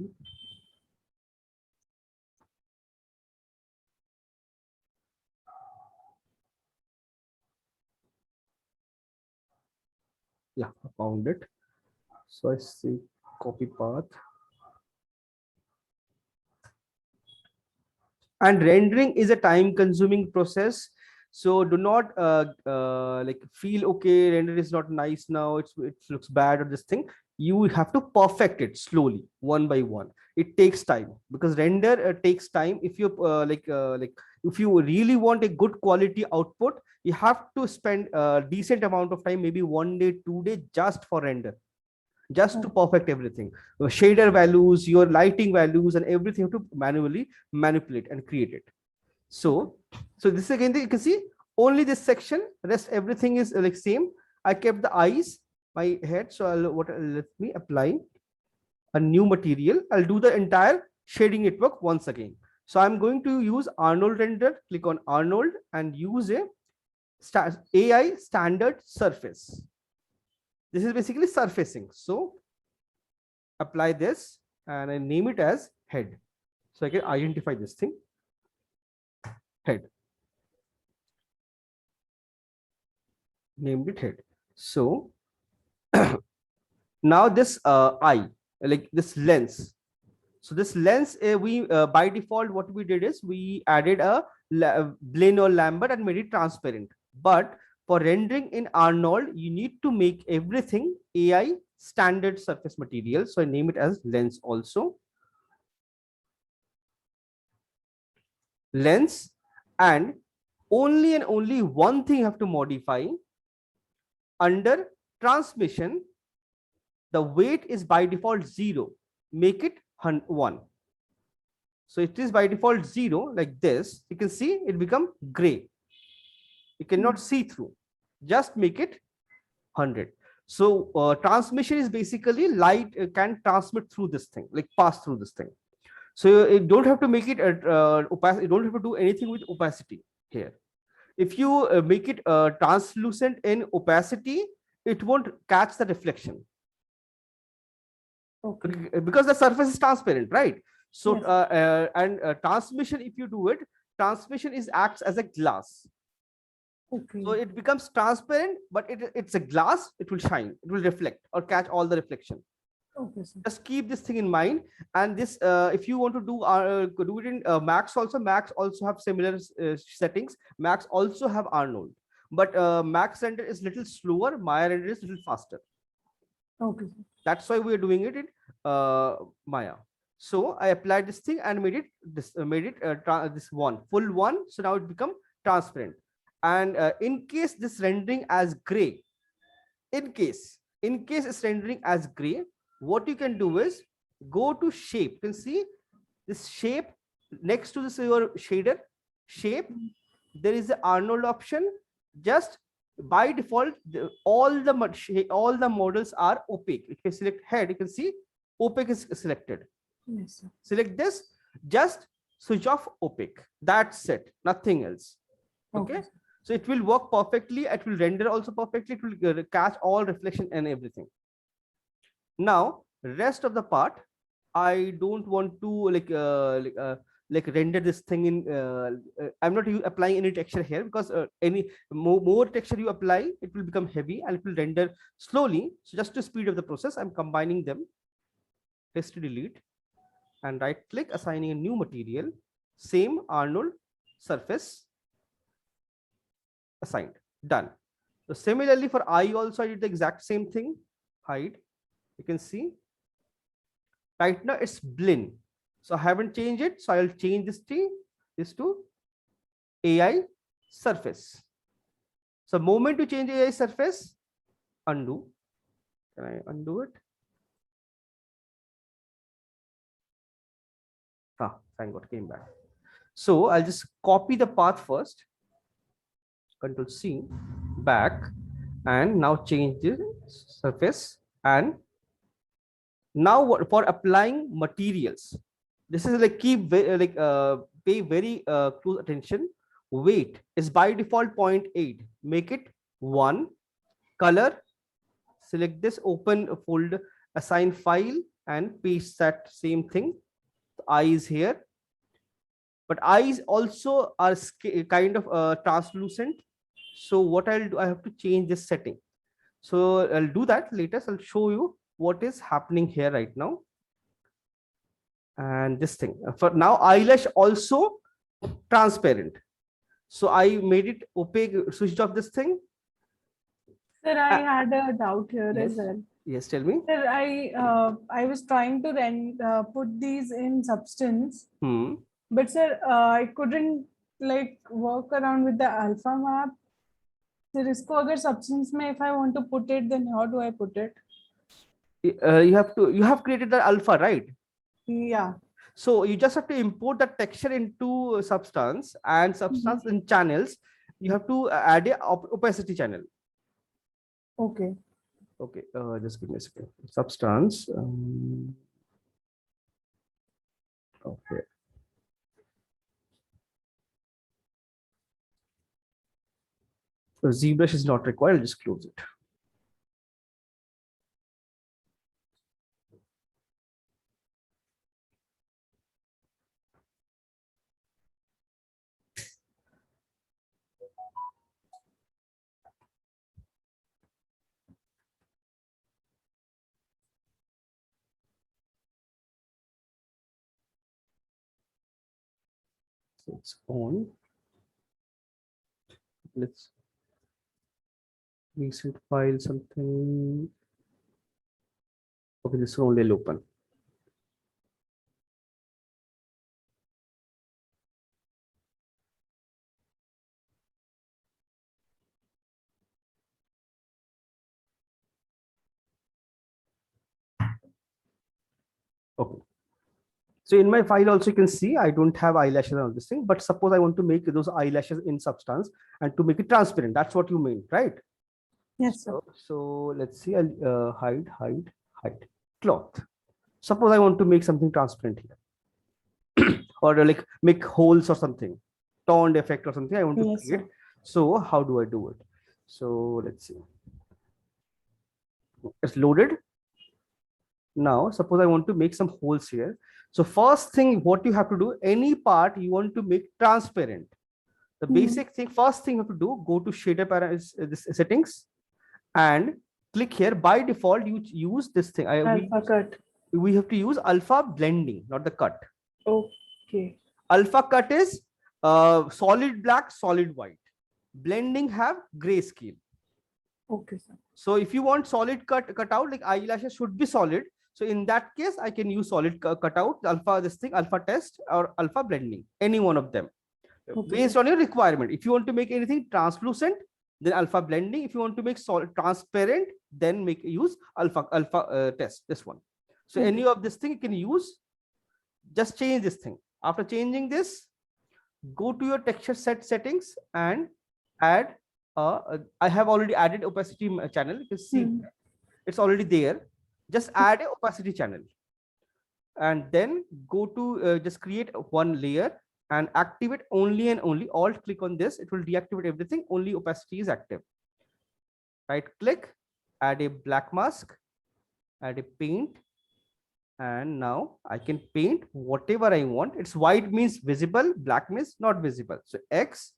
Yeah, I found it. So I see copy path. And rendering is a time consuming process. So do not like feel okay, render is not nice now, it looks bad or this thing. You have to perfect it slowly, one by one. It takes time because render takes time. If you like if you really want a good quality output, you have to spend a decent amount of time, maybe 1 day, 2 days just for render, just to perfect everything. Shader values, your lighting values, and everything to manually manipulate and create it. So this again, you can see only this section, rest everything is like same. I kept the eyes, my head. So let me apply a new material. I'll do the entire shading network once again. So I'm going to use Arnold render. Click on Arnold and use a AI standard surface. This is basically surfacing. So apply this and I name it as head. So I can identify this thing, head. Named it head. So now this eye, like this lens. So this lens, we by default, what we did is we added a Blaine or Lambert and made it transparent. But for rendering in Arnold, you need to make everything AI standard surface material. So I name it as lens also. Lens, and only one thing you have to modify. Under transmission, the weight is by default 0. Make it 1. So it is by default 0 like this. You can see it become gray. You cannot see through. Just make it 100. So transmission is basically light can transmit through this thing, like pass through this thing. So you don't have to make it opacity. You don't have to do anything with opacity here. If you make it translucent in opacity, it won't catch the reflection. Okay. Because the surface is transparent, right? So yes. And transmission, if you do it, transmission is acts as a glass. Okay. So it becomes transparent, but it's a glass, it will shine, it will reflect or catch all the reflection. Okay, sir. Just keep this thing in mind. And this, if you want to do it in Max also, Max also have similar settings. Max also have Arnold, but Max render is little slower, Maya render is little faster. Okay. That's why we are doing it in Maya. So I applied this thing and made it this this one full one. So now it become transparent. And in case this rendering as gray, in case it's rendering as gray, what you can do is go to shape. You can see this shape next to this your shader shape. There is the Arnold option. Just by default, all the models are opaque. If you select head, you can see opaque is selected. Yes, sir. Select this, just switch off opaque. That's it, nothing else. Okay. So it will work perfectly. It will render also perfectly. It will catch all reflection and everything. Now, rest of the part, I don't want to like render this thing in. I'm not applying any texture here, because any more texture you apply, it will become heavy and it will render slowly. So just to speed up the process, I'm combining them. Paste delete and right click, assigning a new material. Same Arnold surface. Assigned, done. So similarly for eye also, I did the exact same thing. Hide, you can see right now it's blend. So I haven't changed it, so I'll change this to AI surface. So moment to change AI surface, undo. Can I undo it? Thank God, came back. So I'll just copy the path first. Control C, back, and now change the surface. And now for applying materials, this is like pay very close attention. Weight is by default 0.8. Make it 1. Color, select this, open a folder, assign file, and paste that same thing. The eyes here, but eyes also are kind of translucent. So what I'll do, I have to change this setting. So I'll do that later. So I'll show you what is happening here right now. And this thing for now, eyelash also transparent. So I made it opaque, switched off this thing. Sir, I had a doubt here as well. Yes, tell me. Sir, I was trying to put these in Substance, but sir, I couldn't like work around with the alpha map. Sir, isko agar Substance mein, if I want to put it, then how do I put it? You have created the alpha, right? Yeah. So you just have to import the texture into Substance, and Substance in channels. You have to add a opacity channel. Okay. Okay, just give me a second. Substance. Okay. So ZBrush is not required. I'll just close it. So it's on. Let's recent file something. Okay, this only will open. Okay. So in my file also you can see I don't have eyelashes and all this thing, but suppose I want to make those eyelashes in Substance and to make it transparent. That's what you mean, right? Yes, sir. So let's see. I'll hide cloth. Suppose I want to make something transparent here, or like make holes or something, toned effect or something. I want to create. So how do I do it? So let's see. It's loaded. Now suppose I want to make some holes here. So first thing, what you have to do, any part you want to make transparent. The basic thing, first thing you have to do, go to shader settings and click here. By default, you use this thing. Alpha cut. We have to use alpha blending, not the cut. Okay. Alpha cut is solid black, solid white. Blending have grayscale. Okay, sir. So if you want solid cutout, like eyelashes should be solid. So in that case, I can use solid cutout, alpha alpha test or alpha blending, any one of them, based on your requirement. If you want to make anything translucent, then alpha blending. If you want to make solid transparent, then use alpha test, this one. So any of this thing you can use. Just change this thing. After changing this, go to your texture settings and add. I have already added opacity channel. You can see it's already there. Just add a opacity channel, and then go to just create one layer and activate only and only. Alt click on this. It will deactivate everything. Only opacity is active. Right click, add a black mask, add a paint. And now I can paint whatever I want. It's white means visible, black means not visible. So X.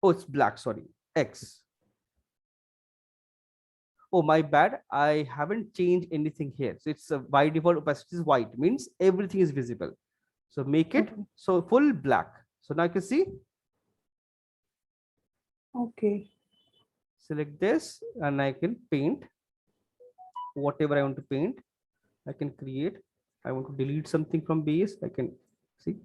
Oh, it's black, sorry. X. Oh, my bad. I haven't changed anything here. So it's by default opacity is white, means everything is visible. So make it so full black. So now you can see. Okay. Select this and I can paint whatever I want to paint. I can create. I want to delete something from base. I can see.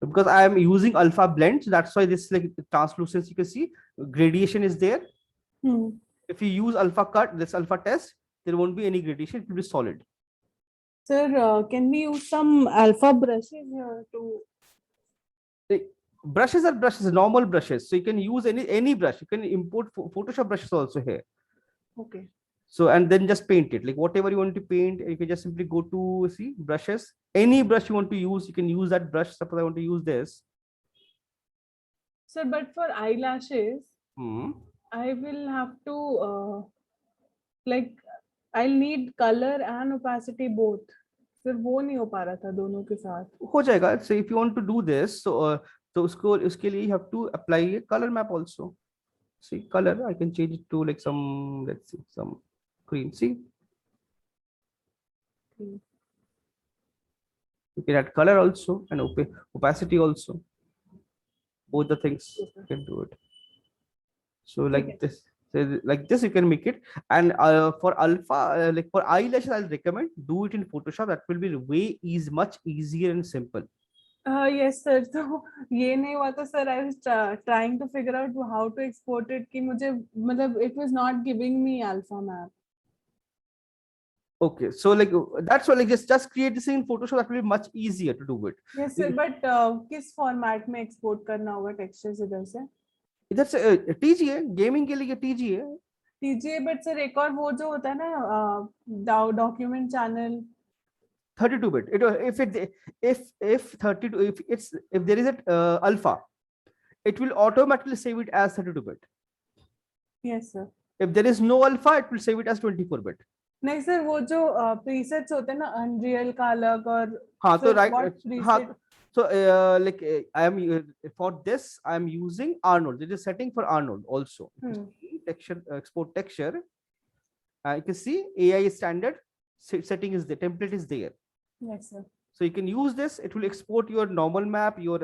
Because I am using alpha blend, so that's why this like translucence, you can see gradation is there. If you use alpha cut, this alpha test, there won't be any gradation. It will be solid. Sir, can we use some alpha brushes here to? Brushes are brushes, normal brushes. So you can use any brush. You can import Photoshop brushes also here. Okay. So and then just paint it like whatever you want to paint. You can just simply go to see brushes. Any brush you want to use, you can use that brush. Suppose I want to use this. Sir, but for eyelashes, I will have to like I'll need color and opacity both. Sir, वो नहीं हो पा रहा था दोनों के साथ. हो जाएगा. So if you want to do this, so उसके लिए you have to apply a color map also. See color, I can change it to like some, let's see, some green. See, you can add color also and opacity also. Both the things you can do it. So like this. So like this you can make it. And for alpha, like for eyelashes, I'll recommend do it in Photoshop. That will be much easier and simple. Yes sir. So ये नहीं हुआ तो sir, I was trying to figure out how to export it कि मुझे मतलब it was not giving me alpha map. Okay, so like that's why like just create this in Photoshop. That will be much easier to do it. Yes sir, but किस format में export करना होगा textures इधर से? इधर से TGA gaming के लिए TGA. TGA, but sir एक और वो जो होता है ना document channel. 32-bit. If there is a alpha, it will automatically save it as 32-bit. Yes sir. If there is no alpha, it will save it as 24-bit. नहीं sir वो जो presets होते हैं ना Unreal का अलग और हाँ तो right. preset? So like I am for this I am using Arnold. There is a setting for Arnold also. Texture, export texture. You can see AI standard setting is the template is there. Yes sir. So you can use this. It will export your normal map, your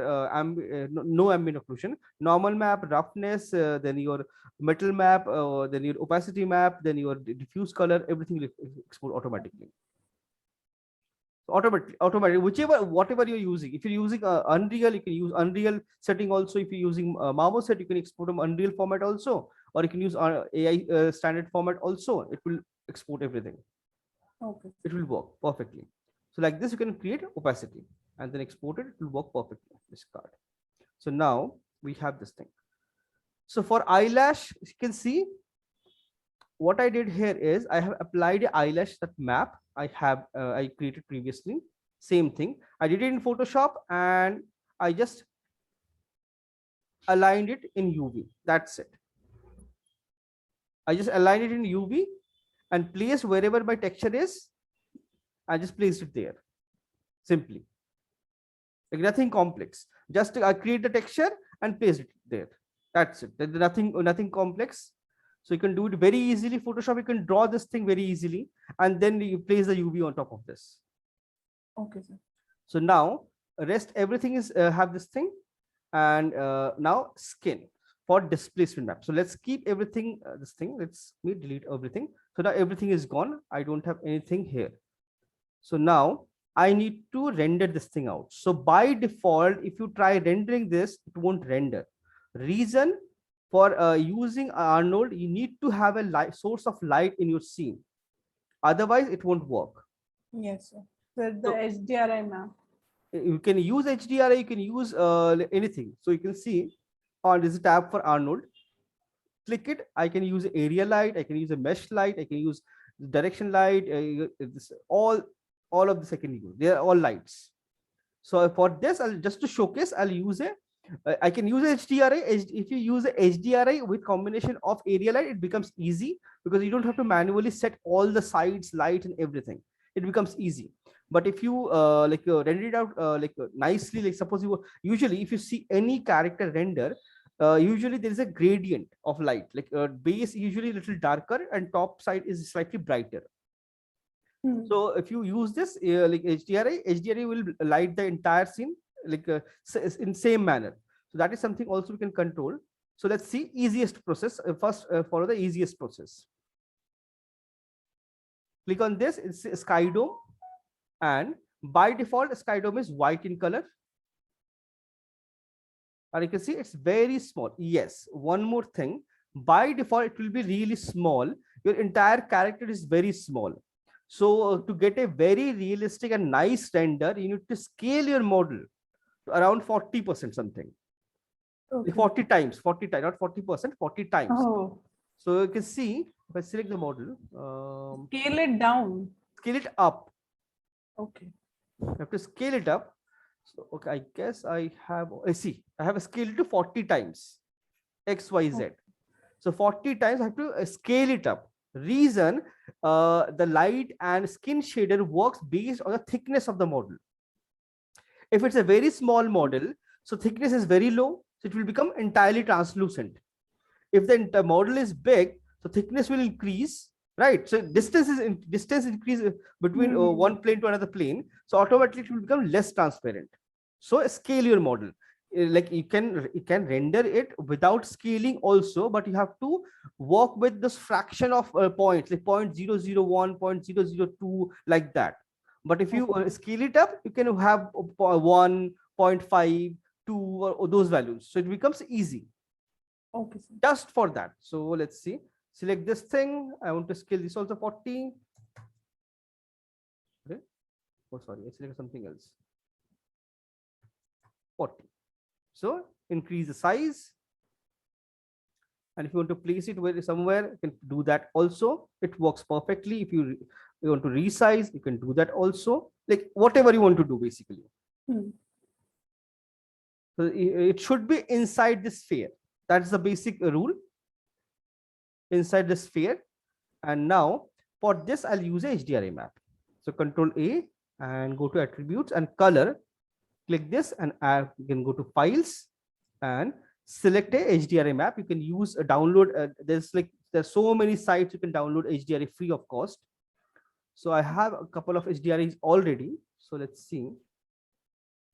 no ambient occlusion, normal map, roughness, then your metal map, then your opacity map, then your diffuse color. Everything will export automatically. So automatically, whatever you're using. If you're using Unreal, you can use Unreal setting also. If you're using Marmoset, you can export them Unreal format also, or you can use AI standard format also. It will export everything. Okay. It will work perfectly. So like this, you can create opacity and then export it. It will work perfectly. This card. So now we have this thing. So for eyelash, you can see what I did here is I have applied the eyelash that map I created previously. Same thing. I did it in Photoshop and I just aligned it in UV. That's it. I just aligned it in UV and placed wherever my texture is. I just placed it there. Simply. Like nothing complex. Just I create the texture and place it there. That's it. There's nothing complex. So you can do it very easily. Photoshop, you can draw this thing very easily, and then you place the UV on top of this. Okay, sir. So now rest everything is have this thing, and now skin for displacement map. So let's keep everything this thing. Let's delete everything. So now everything is gone. I don't have anything here. So now I need to render this thing out. So by default, if you try rendering this, it won't render. Reason for using Arnold, you need to have a source of light in your scene. Otherwise, it won't work. Yes, sir. The HDRI map. You can use HDRI, you can use anything. So you can see on this tab for Arnold. Click it. I can use area light. I can use a mesh light. I can use direction light. All of this I can use. They are all lights. So for this, just to showcase, I'll use I can use HDRI. If you use a HDRI with combination of area light, it becomes easy because you don't have to manually set all the sides, light, and everything. It becomes easy. But if you render it out nicely, like suppose usually if you see any character render, usually there is a gradient of light. Like base usually a little darker and top side is slightly brighter. So if you use this like HDRI will light the entire scene like in same manner. So that is something also we can control. So let's see easiest process. First follow the easiest process. Click on this. It's Sky Dome, and by default Sky Dome is white in color. And you can see it's very small. Yes, one more thing. By default, it will be really small. Your entire character is very small. So to get a very realistic and nice render, you need to scale your model to around 40% something. Okay. 40 times, not 40%, 40 times. Oh. So you can see, if I select the model. Scale it down. Scale it up. Okay. You have to scale it up. So, okay, I guess I have a scale to 40 times, X, Y, Z. Okay. So 40 times I have to scale it up. Reason, the light and skin shader works based on the thickness of the model. If it's a very small model, so thickness is very low, so it will become entirely translucent. If the model is big, so thickness will increase, right? So distance increase between one plane to another plane, so automatically it will become less transparent. So scale your model. Like you can render it without scaling also, but you have to work with this fraction of points, like 0.001, 0.002, like that. But if you scale it up, you can have 1, 0.5, 2, or those values. So it becomes easy. Okay. Just for that. So let's see. Select this thing. I want to scale this also 40. Okay. Oh, sorry. I selected something else. 40. So increase the size. And if you want to place it somewhere, you can do that also. It works perfectly. If you want to resize, you can do that also. Like whatever you want to do, basically. So it should be inside the sphere. That's the basic rule. Inside the sphere. And now for this, I'll use a HDRI map. So Control A and go to attributes and color. Click this and you can go to files and select a HDRI map. You can use a download. There's so many sites you can download HDRI free of cost. So I have a couple of HDRIs already. So let's see.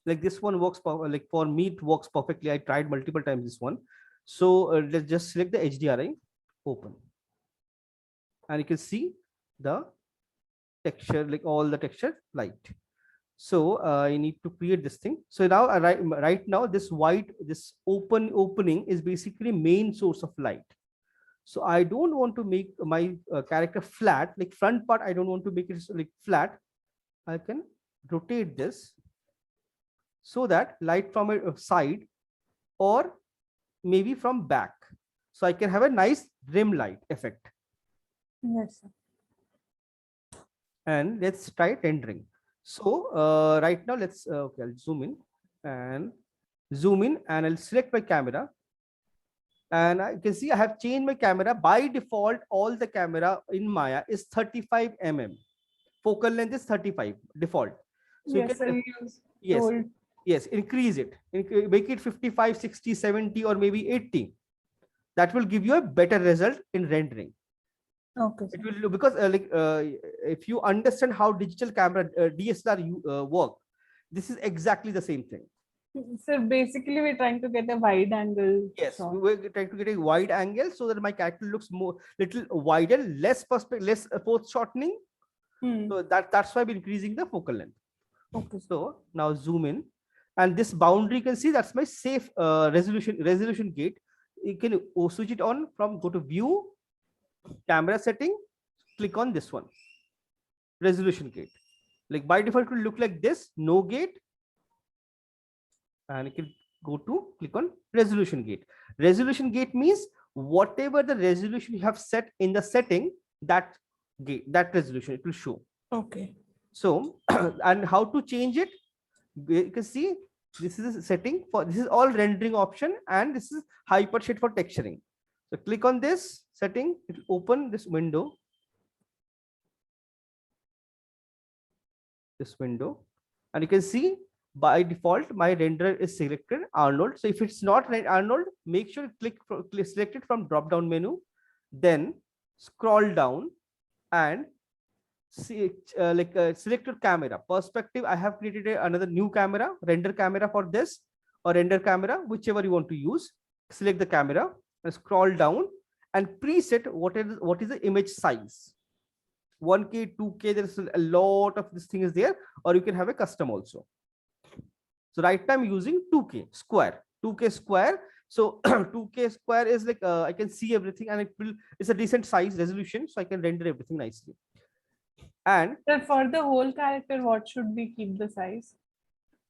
Like this one works, like for me, it works perfectly. I tried multiple times this one. So let's just select the HDRI, open. And you can see the texture, like all the texture light. So I need to create this thing. So now right now this opening is basically main source of light. So I don't want to make my character flat, like front part. I don't want to make it like flat. I can rotate this so that light from a side or maybe from back. So I can have a nice rim light effect. Yes, sir. And let's try rendering. So right now let's okay, I'll zoom in and I'll select my camera And I can see I have changed my camera. By default, all the camera in Maya is 35 mm. Focal length is 35 default. So Yes, you sir, can, you yes, told. yes, increase it, make it 55, 60, 70, or maybe 80. That will give you a better result in rendering. Okay, It sir. will, because if you understand how digital camera DSLR work, this is exactly the same thing. So basically, we're trying to get a wide angle Yes, shot. we were trying to get a wide angle so that my character looks more little wider, less perspective, less foreshortening. So that's why we're increasing the focal length. Okay. So now zoom in, and this boundary, you can see that's my safe resolution gate. You can switch it on from, go to view, camera setting, click on this one, resolution gate. Like by default it will look like this, no gate, and you can go to click on resolution gate. Resolution gate means whatever the resolution you have set in the setting, that gate, that resolution it will show. Okay. So and how to change it, you can see this is a setting for, this is all rendering option, and this is hypershade for texturing. So click on this setting, it will open this window, and you can see by default my renderer is selected Arnold. So if it's not Arnold, make sure you select it from drop down menu, then scroll down and see select your camera perspective. I have created another new camera, render camera for this, or render camera, whichever you want to use. Select the camera and scroll down and preset what is the image size. 1K, 2K, there's a lot of this thing is there, or you can have a custom also. So right now I'm using 2K square. So 2K square is like I can see everything, and it's a decent size resolution, so I can render everything nicely. And for the whole character, what should we keep the size?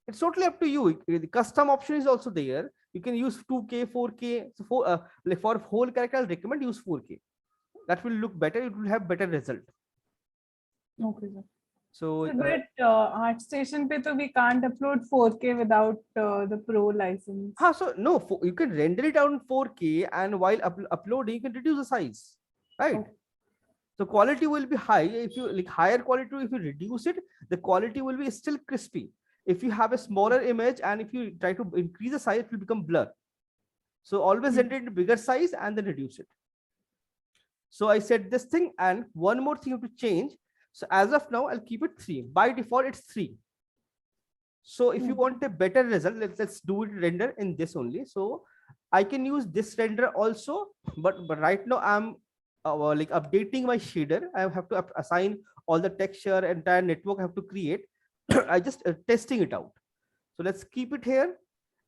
It's totally up to you. The custom option is also there. You can use 2K, 4K. So for whole character, I'll recommend use 4K. That will look better. It will have better result. Okay, sir. So, but ArtStation pe to we can't upload 4K without the Pro license. So no, you can render it out in 4K, and while uploading, you can reduce the size, right? Okay. So quality will be high. If you like higher quality, if you reduce it, the quality will be still crispy. If you have a smaller image and if you try to increase the size, it will become blur. So always render it in bigger size and then reduce it. So I said this thing, and one more thing to change. So as of now, I'll keep it 3. By default, it's 3. So if you want a better result, let's do it render in this only. So I can use this render also, but right now I'm like updating my shader. I have to assign all the texture, entire network I have to create. I just testing it out. So let's keep it here,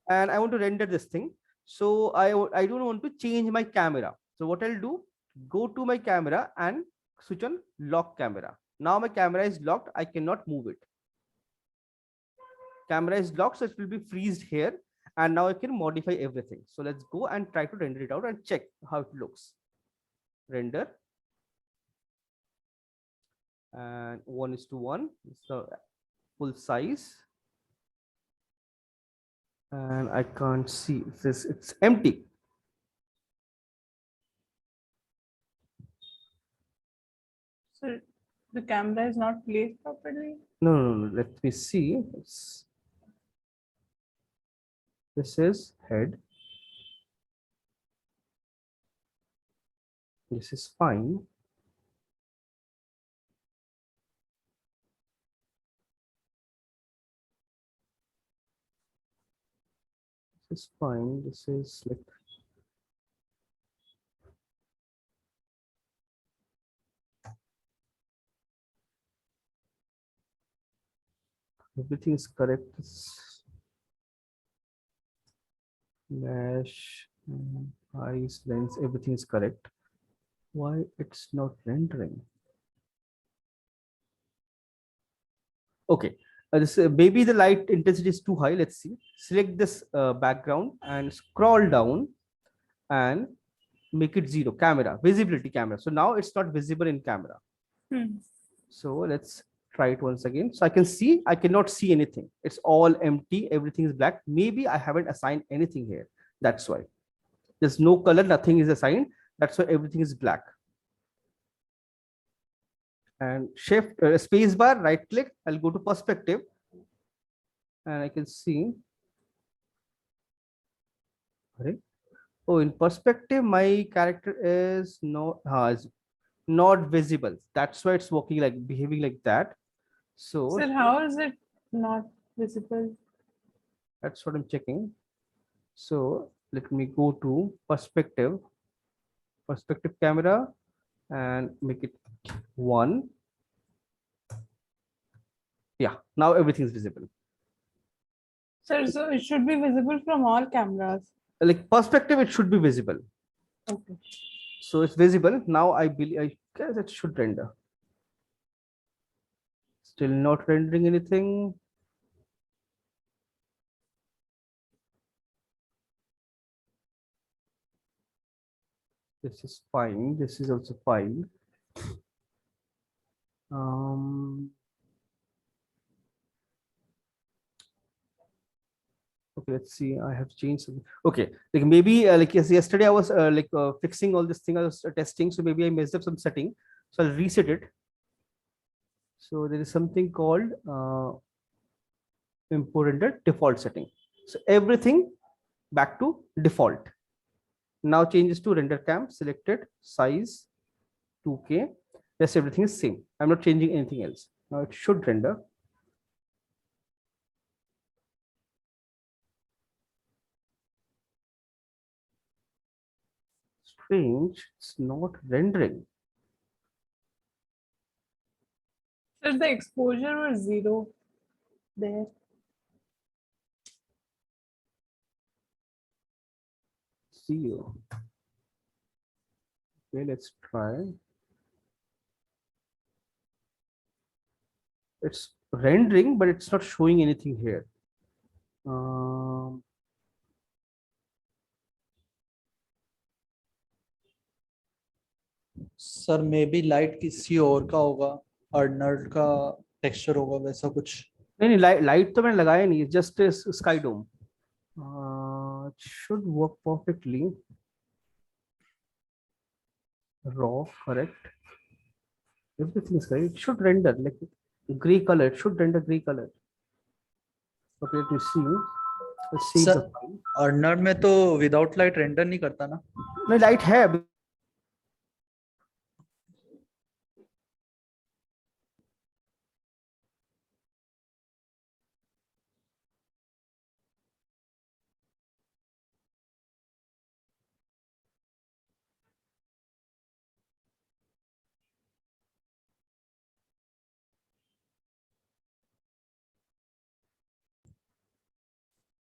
and I want to render this thing. So I don't want to change my camera. So what I'll do, go to my camera and switch on lock camera. Now my camera is locked. I cannot move it. Camera is locked, so it will be freezed here. And now I can modify everything. So let's go and try to render it out and check how it looks. Render. And 1:1. So full size. And I can't see this. It's empty. So the camera is not placed properly? No. Let me see. This is head. This is fine. This is fine. This is like everything is correct. Mesh, eyes, lens, everything is correct. Why it's not rendering? Okay, this maybe the light intensity is too high. Let's see. Select this background and scroll down and make it 0. Camera visibility camera. So now it's not visible in camera. So let's try it once again. So I can see, I cannot see anything. It's all empty. Everything is black. Maybe I haven't assigned anything here. That's why. There's no color, nothing is assigned. That's why everything is black. And shift space bar, right click, I'll go to perspective, and I can see. Oh, in perspective, my character is not visible. That's why it's working like behaving like that. So Sir, how is it not visible? that's what I'm checking. So let me go to perspective camera and make it 1. Yeah, now everything is visible. Sir, so it should be visible from all cameras. Like perspective, it should be visible. Okay. So it's visible. Now I guess it should render. Still not rendering anything. This is fine. This is also fine. Okay, let's see. I have changed something. Okay, like maybe like yesterday I was fixing all this thing. I was testing, so maybe I messed up some setting. So I'll reset it. So there is something called import render default setting. So everything back to default. Now changes to render cam, selected, size 2K. Yes, everything is same. I'm not changing anything else. Now it should render. Strange, it's not rendering. Sir, the exposure was 0 there. Zero. Okay, let's try. It's rendering, but it's not showing anything here. Sir may be light किसी और का होगा, Arnold का texture होगा वैसा कुछ। नहीं light तो मैंने लगाया नहीं, just sky dome. Should work perfectly. Raw, correct. Everything is correct. It should render like gray color. It should render gray color. Okay, let me see. Let's see sir the file. Arnold में तो without light render नहीं करता ना? नहीं light है.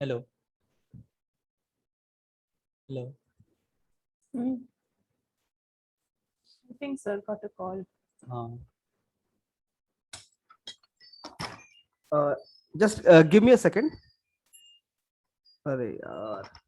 Hello hello I think sir got a call. हाँ Just give me a second. अरे यार.